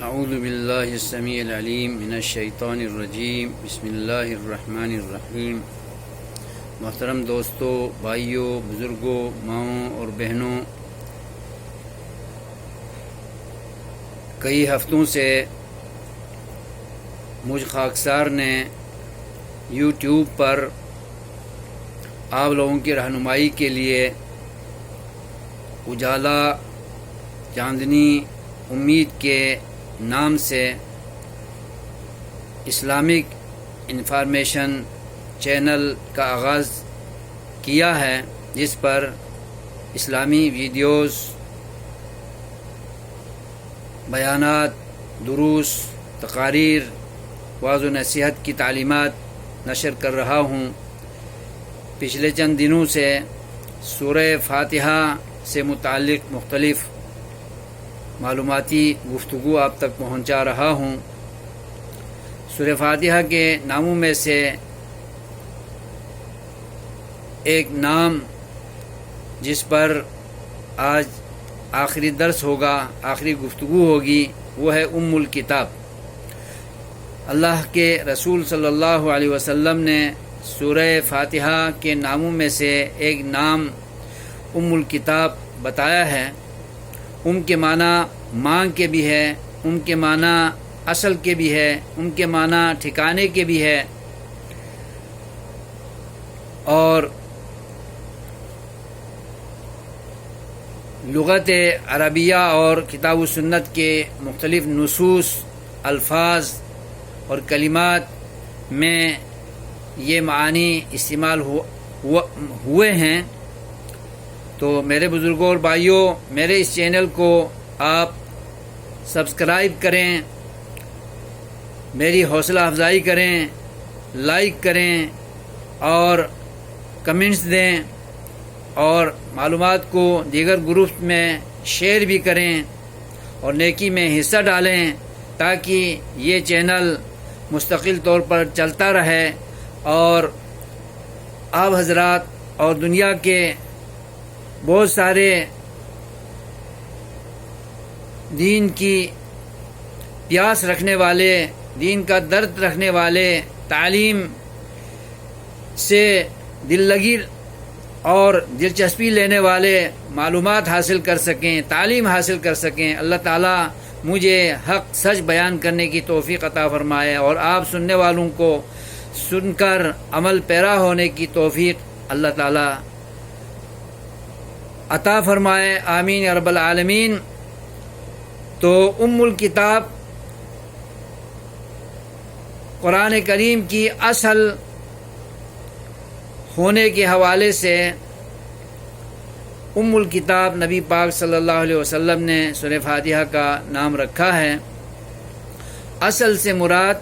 اعوذ باللہ السمیع العلیم من الشیطان الرجیم بسم اللہ الرحمن الرحیم۔ محترم دوستو، بھائیوں، بزرگوں، ماؤں اور بہنوں، کئی ہفتوں سے مجھ خاکسار نے یوٹیوب پر آپ لوگوں کی رہنمائی کے لیے اجالا چاندنی امید کے نام سے اسلامک انفارمیشن چینل کا آغاز کیا ہے، جس پر اسلامی ویڈیوز، بیانات، دروس، تقاریر، وعظ و نصیحت کی تعلیمات نشر کر رہا ہوں۔ پچھلے چند دنوں سے سورہ فاتحہ سے متعلق مختلف معلوماتی گفتگو آپ تک پہنچا رہا ہوں۔ سورہ فاتحہ کے ناموں میں سے ایک نام جس پر آج آخری درس ہوگا، آخری گفتگو ہوگی، وہ ہے ام الکتاب۔ اللہ کے رسول صلی اللہ علیہ وسلم نے سورہ فاتحہ کے ناموں میں سے ایک نام ام الکتاب بتایا ہے۔ ام کے معنی ماں کے بھی ہے، ام کے معنی اصل کے بھی ہے، ام کے معنی ٹھکانے کے بھی ہے، اور لغت عربیہ اور کتاب و سنت کے مختلف نصوص، الفاظ اور کلمات میں یہ معانی استعمال ہوئے ہیں۔ تو میرے بزرگوں اور بھائیوں، میرے اس چینل کو آپ سبسکرائب کریں، میری حوصلہ افزائی کریں، لائک کریں اور کمنٹس دیں، اور معلومات کو دیگر گروپ میں شیئر بھی کریں اور نیکی میں حصہ ڈالیں، تاکہ یہ چینل مستقل طور پر چلتا رہے اور آپ حضرات اور دنیا کے بہت سارے دین کی پیاس رکھنے والے، دین کا درد رکھنے والے، تعلیم سے دل لگی اور دلچسپی لینے والے معلومات حاصل کر سکیں، تعلیم حاصل کر سکیں۔ اللہ تعالیٰ مجھے حق سچ بیان کرنے کی توفیق عطا فرمائے، اور آپ سننے والوں کو سن کر عمل پیرا ہونے کی توفیق اللہ تعالیٰ عطا فرمائے، آمین یا رب العالمین۔ تو ام الکتاب قرآن کریم کی اصل ہونے کے حوالے سے ام الکتاب نبی پاک صلی اللہ علیہ وسلم نے سورہ فاتحہ کا نام رکھا ہے۔ اصل سے مراد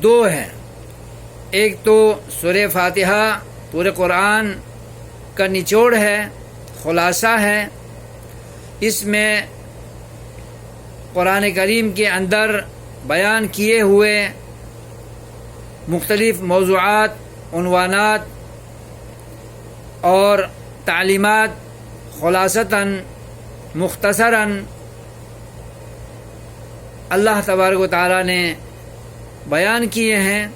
دو ہے۔ ایک تو سورہ فاتحہ پورے قرآن کا نچوڑ ہے، خلاصہ ہے۔ اس میں قرآن کریم کے اندر بیان کیے ہوئے مختلف موضوعات، عنوانات اور تعلیمات خلاصتاً، مختصراً اللہ تبارک و تعالیٰ نے بیان کیے ہیں،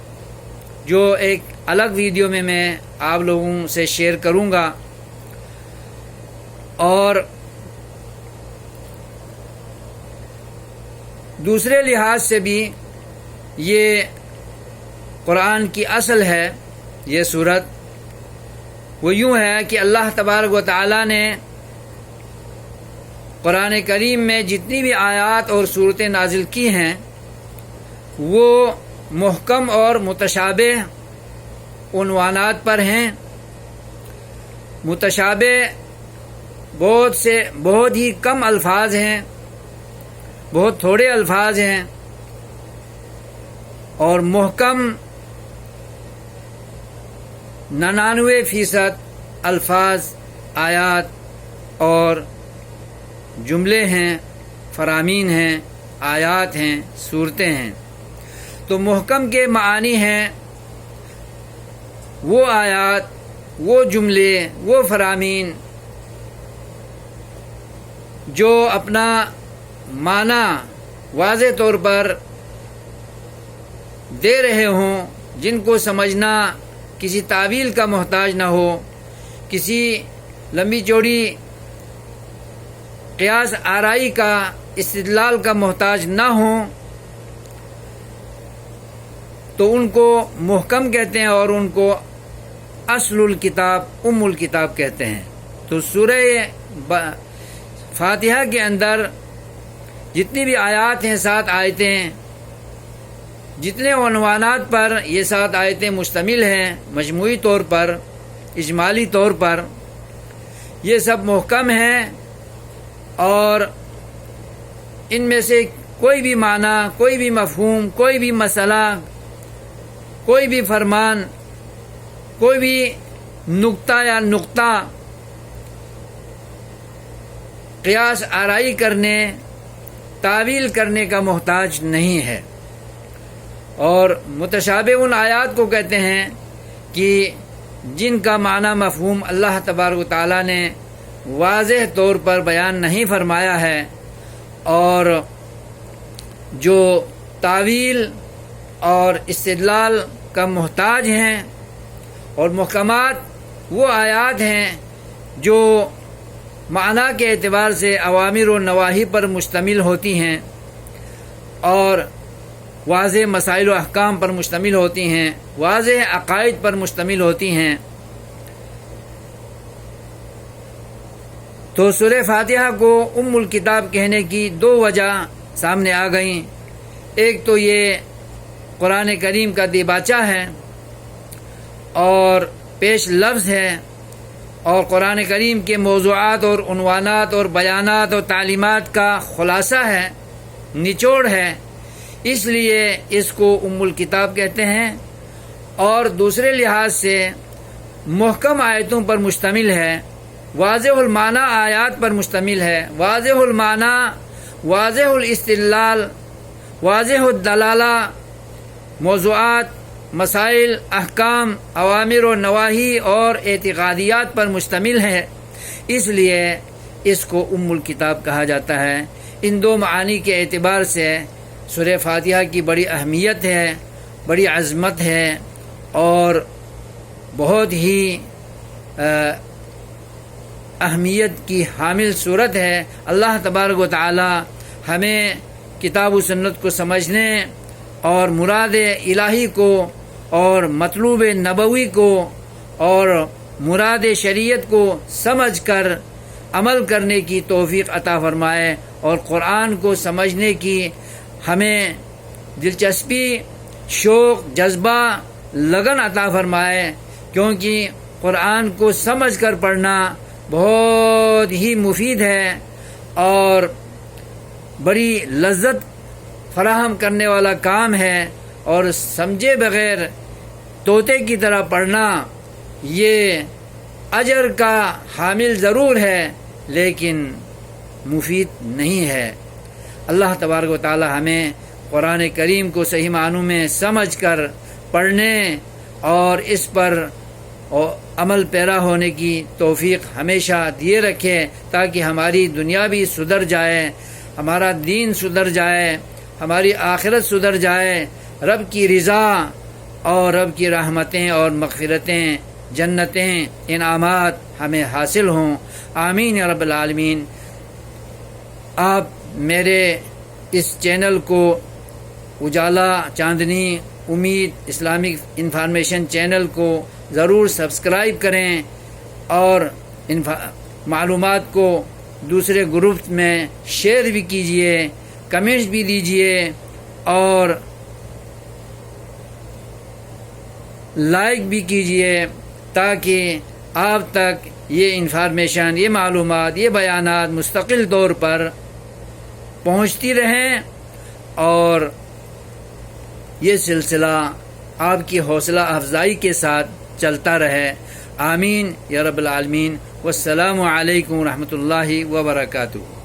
جو ایک الگ ویڈیو میں آپ لوگوں سے شیئر کروں گا۔ اور دوسرے لحاظ سے بھی یہ قرآن کی اصل ہے۔ یہ سورت وہ یوں ہے کہ اللہ تبارک و تعالیٰ نے قرآن کریم میں جتنی بھی آیات اور صورتیں نازل کی ہیں، وہ محکم اور متشابہ عنوانات پر ہیں۔ متشابہ بہت ہی کم الفاظ ہیں، بہت تھوڑے الفاظ ہیں، اور محکم 99% الفاظ، آیات اور جملے ہیں، فرامین ہیں، آیات ہیں، صورتیں ہیں۔ تو محکم کے معانی ہیں وہ آیات، وہ جملے، وہ فرامین جو اپنا معنی واضح طور پر دے رہے ہوں، جن کو سمجھنا کسی تعویل کا محتاج نہ ہو، کسی لمبی چوڑی قیاس آرائی کا استدلال کا محتاج نہ ہوں، تو ان کو محکم کہتے ہیں اور ان کو اصل الکتاب ام الکتاب کہتے ہیں۔ تو سورہ فاتحہ کے اندر جتنی بھی آیات ہیں، 7 آیتیں، جتنے عنوانات پر یہ 7 آیتیں مشتمل ہیں، مجموعی طور پر، اجمالی طور پر، یہ سب محکم ہیں، اور ان میں سے کوئی بھی معنی، کوئی بھی مفہوم، کوئی بھی مسئلہ، کوئی بھی فرمان، کوئی بھی نقطہ یا نقطہ قیاس آرائی کرنے، تعویل کرنے کا محتاج نہیں ہے۔ اور متشابہ ان آیات کو کہتے ہیں کہ جن کا معنی مفہوم اللہ تبارک و تعالیٰ نے واضح طور پر بیان نہیں فرمایا ہے، اور جو تعویل اور استدلال کا محتاج ہیں۔ اور محکمات وہ آیات ہیں جو معنی کے اعتبار سے اوامر و نواہی پر مشتمل ہوتی ہیں، اور واضح مسائل و احکام پر مشتمل ہوتی ہیں، واضح عقائد پر مشتمل ہوتی ہیں۔ تو سورہ فاتحہ کو ام الکتاب کہنے کی 2 وجہ سامنے آ گئیں۔ ایک تو یہ قرآن کریم کا دیباچہ ہے اور پیش لفظ ہے، اور قرآن کریم کے موضوعات اور عنوانات اور بیانات اور تعلیمات کا خلاصہ ہے، نچوڑ ہے، اس لیے اس کو ام الکتاب کہتے ہیں۔ اور دوسرے لحاظ سے محکم آیتوں پر مشتمل ہے، واضح المعنی آیات پر مشتمل ہے، واضح المعنی، واضح الاستدلال، واضح الدلالہ، موضوعات، مسائل، احکام، اوامر و نواہی اور اعتقادیات پر مشتمل ہے، اس لیے اس کو ام الکتاب کہا جاتا ہے۔ ان 2 معانی کے اعتبار سے سورہ فاتحہ کی بڑی اہمیت ہے، بڑی عظمت ہے، اور بہت ہی اہمیت کی حامل صورت ہے۔ اللہ تبارک و تعالی ہمیں کتاب و سنت کو سمجھنے اور مراد الہی کو اور مطلوب نبوی کو اور مراد شریعت کو سمجھ کر عمل کرنے کی توفیق عطا فرمائے، اور قرآن کو سمجھنے کی ہمیں دلچسپی، شوق، جذبہ، لگن عطا فرمائے، کیونکہ قرآن کو سمجھ کر پڑھنا بہت ہی مفید ہے اور بڑی لذت فراہم کرنے والا کام ہے، اور سمجھے بغیر طوطے کی طرح پڑھنا یہ اجر کا حامل ضرور ہے لیکن مفید نہیں ہے۔ اللہ تبارک و تعالی ہمیں قرآن کریم کو صحیح معنوں میں سمجھ کر پڑھنے اور اس پر عمل پیرا ہونے کی توفیق ہمیشہ دیے رکھے، تاکہ ہماری دنیا بھی سدھر جائے، ہمارا دین سدھر جائے، ہماری آخرت سدھر جائے، رب کی رضا اور رب کی رحمتیں اور مغفرتیں، جنتیں، انعامات ہمیں حاصل ہوں۔ آمین یا رب العالمین۔ آپ میرے اس چینل کو اجالا چاندنی امید اسلامک انفارمیشن چینل کو ضرور سبسکرائب کریں، اور معلومات کو دوسرے گروپ میں شیئر بھی کیجیے، کمنٹس بھی دیجیے، اور لائک بھی کیجیے، تاکہ آپ تک یہ انفارمیشن، یہ معلومات، یہ بیانات مستقل طور پر پہنچتی رہیں، اور یہ سلسلہ آپ کی حوصلہ افزائی کے ساتھ چلتا رہے۔ آمین یا رب العالمین۔ والسلام علیکم ورحمۃ اللہ وبرکاتہ۔